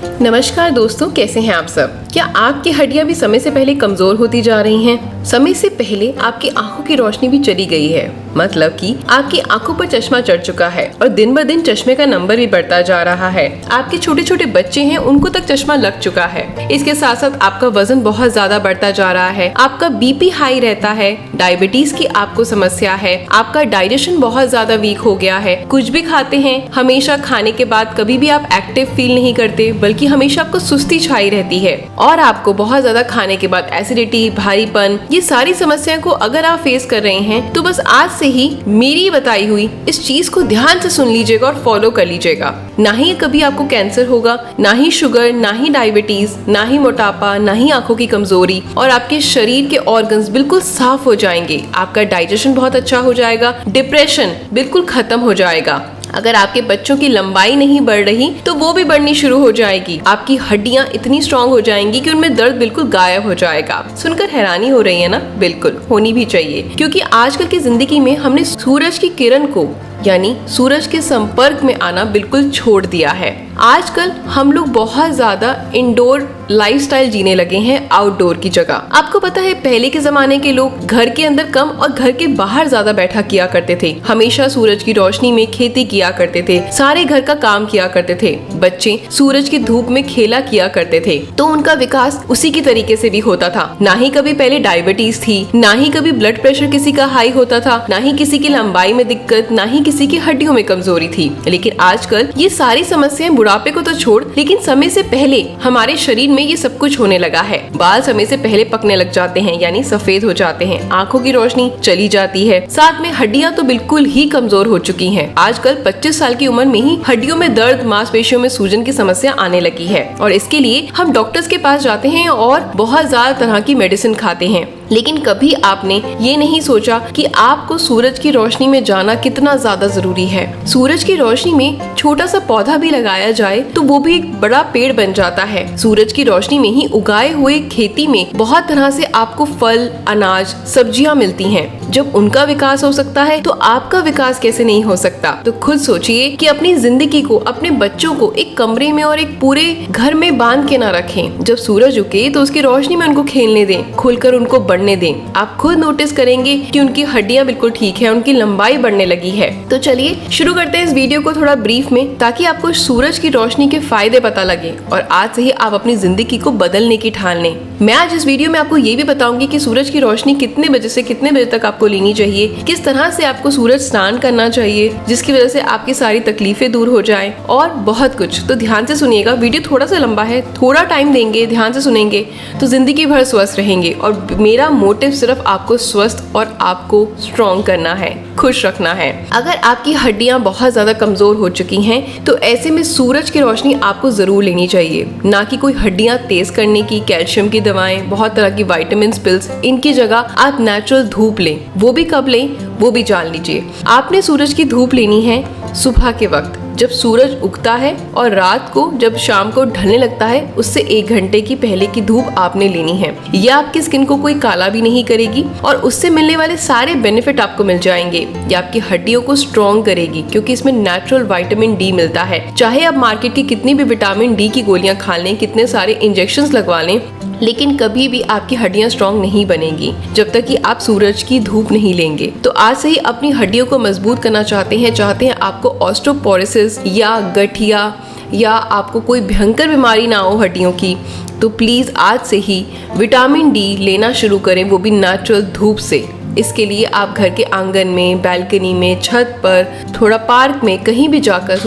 नमस्कार दोस्तों, कैसे हैं आप सब। क्या आपकी हड्डियां भी समय से पहले कमजोर होती जा रही हैं? समय से पहले आपकी आंखों की रोशनी भी चली गई है, मतलब कि आपकी आंखों पर चश्मा चढ़ चुका है और दिन ब दिन चश्मे का नंबर भी बढ़ता जा रहा है। आपके छोटे छोटे बच्चे हैं, उनको तक चश्मा लग चुका है। इसके साथ साथ आपका वजन बहुत ज्यादा बढ़ता जा रहा है, आपका बीपी हाई रहता है, डायबिटीज की आपको समस्या है, आपका डाइजेशन बहुत ज्यादा वीक हो गया है। कुछ भी खाते हैं, हमेशा खाने के बाद कभी भी आप एक्टिव फील नहीं करते, बल्कि हमेशा आपको सुस्ती छाई रहती है और आपको बहुत ज्यादा खाने के बाद एसिडिटी, भारीपन, ये सारी समस्याएं को अगर आप फेस कर रहे हैं तो बस आज से ही मेरी बताई हुई इस चीज को ध्यान से सुन लीजिएगा और फॉलो कर लीजिएगा। ना ही कभी आपको कैंसर होगा, ना ही शुगर, ना ही डायबिटीज, ना ही मोटापा, ना ही आंखों की कमजोरी, और आपके शरीर के ऑर्गन्स बिल्कुल साफ हो जाएंगे। आपका डाइजेशन बहुत अच्छा हो जाएगा, डिप्रेशन बिल्कुल खत्म हो जाएगा। अगर आपके बच्चों की लंबाई नहीं बढ़ रही तो वो भी बढ़नी शुरू हो जाएगी। आपकी हड्डियां इतनी स्ट्रांग हो जाएंगी कि उनमें दर्द बिल्कुल गायब हो जाएगा। सुनकर हैरानी हो रही है ना? बिल्कुल होनी भी चाहिए, क्योंकि आजकल की जिंदगी में हमने सूरज की किरण को यानी सूरज के संपर्क में आना बिल्कुल छोड़ दिया है। आजकल हम लोग बहुत ज्यादा इंडोर लाइफस्टाइल जीने लगे हैं आउटडोर की जगह। आपको पता है, पहले के जमाने के लोग घर के अंदर कम और घर के बाहर ज्यादा बैठा किया करते थे। हमेशा सूरज की रोशनी में खेती किया करते थे, सारे घर का काम किया करते थे। बच्चे सूरज की धूप में खेला किया करते थे, तो उनका विकास उसी की तरीके से भी होता था। ना ही कभी पहले डायबिटीज थी, ना ही कभी ब्लड प्रेशर किसी का हाई होता था, ना ही किसी की लंबाई में दिक्कत, ना ही किसी की हड्डियों में कमजोरी थी। लेकिन आजकल ये सारी समस्याएं बुढ़ापे को तो छोड़, लेकिन समय से पहले हमारे शरीर में ये सब कुछ होने लगा है। बाल समय से पहले पकने लग जाते हैं, यानी सफेद हो जाते हैं, आंखों की रोशनी चली जाती है, साथ में हड्डियां तो बिल्कुल ही कमजोर हो चुकी हैं। आजकल 25 साल की उम्र में ही हड्डियों में दर्द, मांसपेशियों में सूजन की समस्या आने लगी है, और इसके लिए हम डॉक्टर्स के पास जाते हैं और बहुत ज्यादा तरह की मेडिसिन खाते हैं। लेकिन कभी आपने ये नहीं सोचा कि आपको सूरज की रोशनी में जाना कितना ज्यादा जरूरी है। सूरज की रोशनी में छोटा सा पौधा भी लगाया जाए तो वो भी एक बड़ा पेड़ बन जाता है। सूरज की रोशनी में ही उगाए हुए खेती में बहुत तरह से आपको फल, अनाज, सब्जियां मिलती हैं। जब उनका विकास हो सकता है तो आपका विकास कैसे नहीं हो सकता? तो खुद सोचिए कि अपनी जिंदगी को, अपने बच्चों को एक कमरे में और एक पूरे घर में बांध के ना रखें। जब सूरज उगे तो उसकी रोशनी में उनको खेलने दें, खुलकर उनको बढ़ने दें। आप खुद नोटिस करेंगे कि उनकी हड्डियां बिल्कुल ठीक है, उनकी लंबाई बढ़ने लगी है। तो चलिए शुरू करते हैं इस वीडियो को थोड़ा ब्रीफ में, ताकि आपको सूरज की रोशनी के फायदे पता लगे और आज से ही आप अपनी जिंदगी को बदलने की ठान लें। मैं आज इस वीडियो में आपको ये भी बताऊंगी कि सूरज की रोशनी कितने बजे से कितने बजे तक आपको लेनी चाहिए, किस तरह से आपको सूरज स्नान करना चाहिए जिसकी वजह से आपकी सारी तकलीफें दूर हो जाएं, और बहुत कुछ। तो ध्यान से सुनिएगा, वीडियो थोड़ा सा लंबा है, थोड़ा टाइम देंगे, ध्यान से सुनेंगे तो जिंदगी भर स्वस्थ रहेंगे। और मेरा मोटिव सिर्फ आपको स्वस्थ और आपको स्ट्रॉन्ग करना है, खुश रखना है। अगर आपकी हड्डियां बहुत ज्यादा कमजोर हो चुकी हैं तो ऐसे में सूरज की रोशनी आपको जरूर लेनी चाहिए, ना कि कोई हड्डियां तेज करने की कैल्शियम की दवाएं, बहुत तरह की विटामिन पिल्स। इनकी जगह आप नेचुरल धूप लें। वो भी कब लें वो भी जान लीजिए। आपने सूरज की धूप लेनी है सुबह के वक्त जब सूरज उगता है, और रात को जब शाम को ढलने लगता है उससे 1 घंटे की पहले की धूप आपने लेनी है। यह आपकी स्किन को कोई काला भी नहीं करेगी और उससे मिलने वाले सारे बेनिफिट आपको मिल जाएंगे। ये आपकी हड्डियों को स्ट्रॉन्ग करेगी, क्योंकि इसमें नेचुरल विटामिन डी मिलता है। चाहे आप मार्केट की कितनी भी विटामिन डी की गोलियां खा लें, कितने सारे इंजेक्शन लगवा लें, लेकिन कभी भी आपकी हड्डियां स्ट्रॉन्ग नहीं बनेगी जब तक कि आप सूरज की धूप नहीं लेंगे। तो आज से ही अपनी हड्डियों को मजबूत करना चाहते हैं आपको ऑस्टियोपोरोसिस या गठिया या आपको कोई भयंकर बीमारी ना हो हड्डियों की, तो प्लीज आज से ही विटामिन डी लेना शुरू करें, वो भी नेचुरल धूप से। इसके लिए आप घर के आंगन में, बैल्कनी में, छत पर, थोड़ा पार्क में, कहीं भी जाकर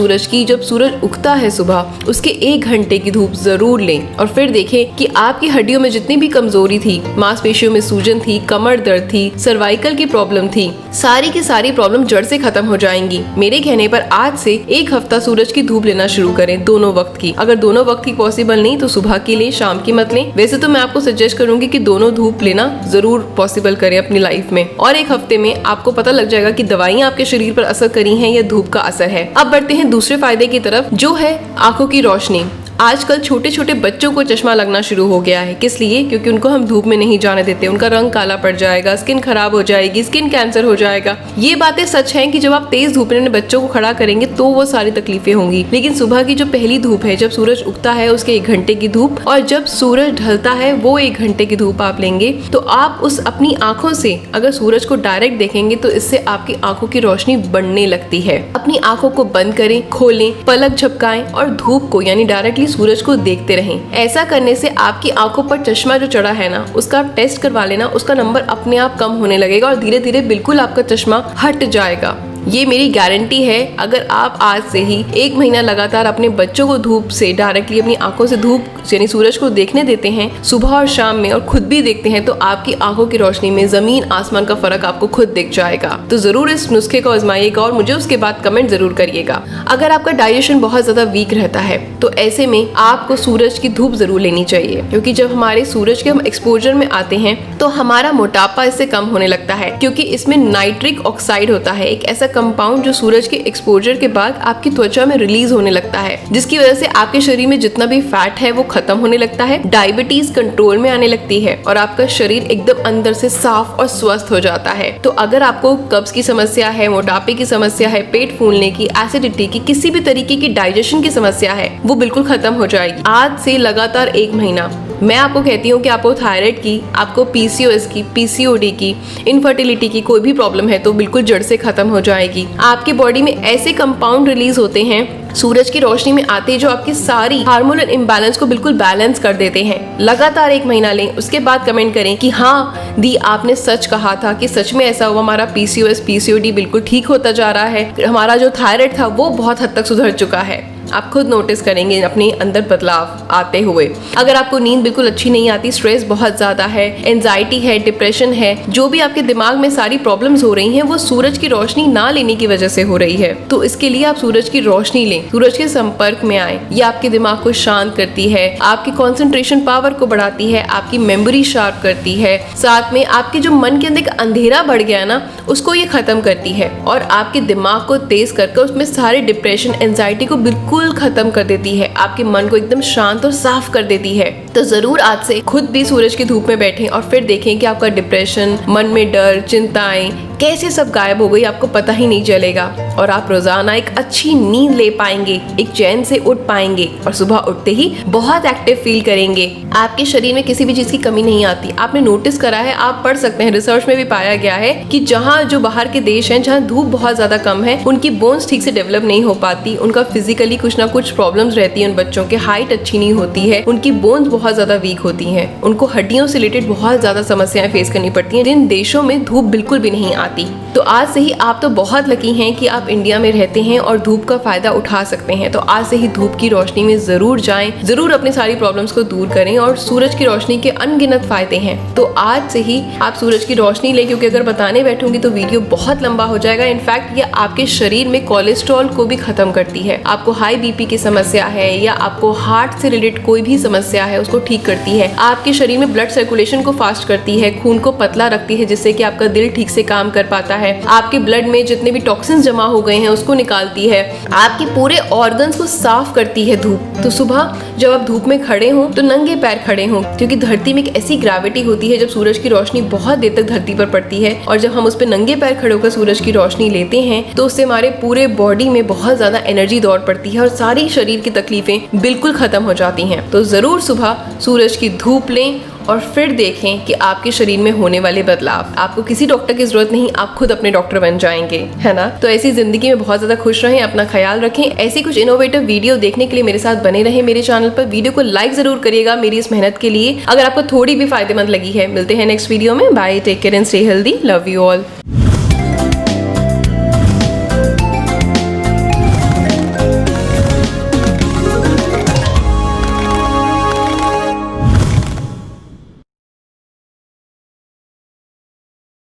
जब सूरज उगता है सुबह, उसके 1 घंटे की धूप जरूर लें और फिर देखें कि आपकी हड्डियों में जितनी भी कमजोरी थी, मांसपेशियों में सूजन थी, कमर दर्द थी, सर्वाइकल की प्रॉब्लम थी, सारी की सारी प्रॉब्लम जड़ से खत्म हो जाएंगी। मेरे कहने पर आज से 1 हफ्ता सूरज की धूप लेना शुरू करें, दोनों वक्त की। अगर दोनों वक्त की पॉसिबल नहीं तो सुबह की लें, शाम की मत लें। वैसे तो मैं आपको सजेस्ट करूंगी कि दोनों धूप लेना जरूर पॉसिबल करें अपनी लाइफ में, और 1 हफ्ते में आपको पता लग जाएगा कि दवाइयां आपके शरीर पर असर करी हैं या धूप का असर है। अब बढ़ते हैं दूसरे फायदे की तरफ, जो है आंखों की रोशनी। आजकल छोटे छोटे बच्चों को चश्मा लगना शुरू हो गया है। किस लिए? क्योंकि उनको हम धूप में नहीं जाने देते, उनका रंग काला पड़ जाएगा, स्किन खराब हो जाएगी, स्किन कैंसर हो जाएगा। ये बातें सच हैं कि जब आप तेज धूप में बच्चों को खड़ा करेंगे तो वो सारी तकलीफें होंगी, लेकिन सुबह की जो पहली धूप है, जब सूरज उगता है उसके 1 घंटे की धूप, और जब सूरज ढलता है वो 1 घंटे की धूप आप लेंगे, तो आप उस अपनी आंखों से अगर सूरज को डायरेक्ट देखेंगे तो इससे आपकी आंखों की रोशनी बढ़ने लगती है। अपनी आंखों को बंद करें, खोलें, पलक झपकाएं और धूप को यानी डायरेक्टली सूरज को देखते रहें। ऐसा करने से आपकी आंखों पर चश्मा जो चढ़ा है ना, उसका आप टेस्ट करवा लेना, उसका नंबर अपने आप कम होने लगेगा और धीरे धीरे बिल्कुल आपका चश्मा हट जाएगा। ये मेरी गारंटी है। अगर आप आज से ही 1 महीना लगातार अपने बच्चों को धूप से डायरेक्टली अपनी आंखों से धूप यानी सूरज को देखने देते हैं सुबह और शाम में, और खुद भी देखते हैं, तो आपकी आंखों की रोशनी में जमीन आसमान का फर्क आपको खुद दिख जाएगा। तो जरूर इस नुस्खे को आजमाइएगा और मुझे उसके बाद कमेंट जरूर करिएगा। अगर आपका डाइजेशन बहुत ज्यादा वीक रहता है तो ऐसे में आपको सूरज की धूप जरूर लेनी चाहिए, क्योंकि जब हमारे सूरज के हम एक्सपोजर में आते हैं तो हमारा मोटापा इससे कम होने लगता है, क्योंकि इसमें नाइट्रिक ऑक्साइड होता है, एक ऐसा कंपाउंड जो सूरज के एक्सपोजर के बाद आपकी त्वचा में रिलीज होने लगता है, जिसकी वजह से आपके शरीर में जितना भी फैट है वो खत्म होने लगता है, डायबिटीज कंट्रोल में आने लगती है और आपका शरीर एकदम अंदर से साफ और स्वस्थ हो जाता है। तो अगर आपको कब्ज की समस्या है, मोटापे की समस्या है, पेट फूलने की, एसिडिटी की, किसी भी तरीके की डाइजेशन की समस्या है, वो बिल्कुल खत्म हो जाएगी। आज से लगातार 1 महीना मैं आपको कहती हूँ कि आपको थायराइड की, आपको PCOS की, PCOD की, इनफर्टिलिटी की कोई भी प्रॉब्लम है तो बिल्कुल जड़ से खत्म हो जाएगी। आपकी बॉडी में ऐसे कंपाउंड रिलीज होते हैं सूरज की रोशनी में आते ही जो आपकी सारी हार्मोनल इम्बैलेंस को बिल्कुल बैलेंस कर देते हैं। लगातार 1 महीना लें, उसके बाद कमेंट करें कि हाँ दी आपने सच कहा था, कि सच में ऐसा हुआ, हमारा PCOS PCOD बिल्कुल ठीक होता जा रहा है, हमारा जो थायराइड था वो बहुत हद तक सुधर चुका है। आप खुद नोटिस करेंगे अपने अंदर बदलाव आते हुए। अगर आपको नींद बिल्कुल अच्छी नहीं आती, स्ट्रेस बहुत ज्यादा है, एंजाइटी है, डिप्रेशन है, जो भी आपके दिमाग में सारी प्रॉब्लम्स हो रही हैं वो सूरज की रोशनी ना लेने की वजह से हो रही है, तो इसके लिए आप सूरज की रोशनी लें, सूरज के संपर्क में आए। ये आपके दिमाग को शांत करती है, आपकी कंसंट्रेशन पावर को बढ़ाती है, आपकी मेमोरी शार्प करती है, साथ में आपके जो मन के अंदर एक अंधेरा बढ़ गया ना उसको ये खत्म करती है और आपके दिमाग को तेज करके उसमें सारे डिप्रेशन, एंजाइटी को बिल्कुल खत्म कर देती है, आपके मन को एकदम शांत और साफ कर देती है। तो जरूर आज से खुद भी सूरज की धूप में बैठें और फिर देखें कि आपका डिप्रेशन, मन में डर, चिंताएं कैसे सब गायब हो गई, आपको पता ही नहीं चलेगा और आप रोजाना एक अच्छी नींद ले पाएंगे, एक चैन से उठ पाएंगे और सुबह उठते ही बहुत एक्टिव फील करेंगे। आपके शरीर में किसी भी चीज की कमी नहीं आती। आपने नोटिस करा है, आप पढ़ सकते हैं, रिसर्च में भी पाया गया है कि जहाँ जो बाहर के देश हैं जहाँ धूप बहुत ज्यादा कम है, उनकी बोन्स ठीक से डेवलप नहीं हो पाती, उनका फिजिकली कुछ ना कुछ प्रॉब्लम्स रहती है, उन बच्चों के हाइट अच्छी नहीं होती है, उनकी बोन्स बहुत ज्यादा वीक होती हैं, उनको हड्डियों से रिलेटेड बहुत ज्यादा समस्याएं फेस करनी पड़ती हैं, जिन देशों में धूप बिल्कुल भी नहीं आती। तो आज से ही आप तो बहुत लकी हैं कि आप इंडिया में रहते हैं और धूप का फायदा उठा सकते हैं। तो आज से ही धूप की रोशनी में जरूर जाएं, जरूर अपनी सारी प्रॉब्लम्स को दूर करें और सूरज की रोशनी के अनगिनत फायदे हैं। तो आज से ही आप सूरज की रोशनी लें, क्योंकि अगर बताने बैठूंगी तो वीडियो बहुत लंबा हो जाएगा। इनफैक्ट ये आपके शरीर में कोलेस्ट्रॉल को भी खत्म करती है। आपको हाई BP की समस्या है या आपको हार्ट से रिलेटेड कोई भी समस्या है उसको ठीक करती है। आपके शरीर में ब्लड सर्कुलेशन को फास्ट करती है, खून को पतला रखती है, जिससे कि आपका दिल ठीक से काम कर पाता है। आपके ब्लड में जितने भी टॉक्सिन्स जमा हो गए हैं उसको निकालती है, आपके पूरे ऑर्गन्स को साफ करती है धूप। तो सुबह जब आप धूप में खड़े हों तो नंगे पैर खड़े हों, क्योंकि धरती में एक ऐसी ग्रेविटी होती है जब सूरज की रोशनी बहुत देर तक धरती पर पड़ती है और जब हम उस पर नंगे पैर खड़े होकर सूरज की रोशनी लेते हैं तो उससे हमारे पूरे बॉडी में बहुत ज्यादा एनर्जी दौड़ पड़ती है और सारी शरीर की तकलीफें बिल्कुल खत्म हो जाती हैं। तो जरूर सुबह सूरज की धूप लें और फिर देखें कि आपके शरीर में होने वाले बदलाव। आपको किसी डॉक्टर की जरूरत नहीं, आप खुद अपने डॉक्टर बन जाएंगे, है ना। तो ऐसी जिंदगी में बहुत ज्यादा खुश रहें, अपना ख्याल रखें। ऐसी कुछ इनोवेटिव वीडियो देखने के लिए मेरे साथ बने रहें मेरे चैनल पर। वीडियो को लाइक जरूर करिएगा मेरी इस मेहनत के लिए, अगर आपको थोड़ी भी फायदेमंद लगी है। मिलते हैं नेक्स्ट वीडियो में। Bye, take care and stay healthy, love you all.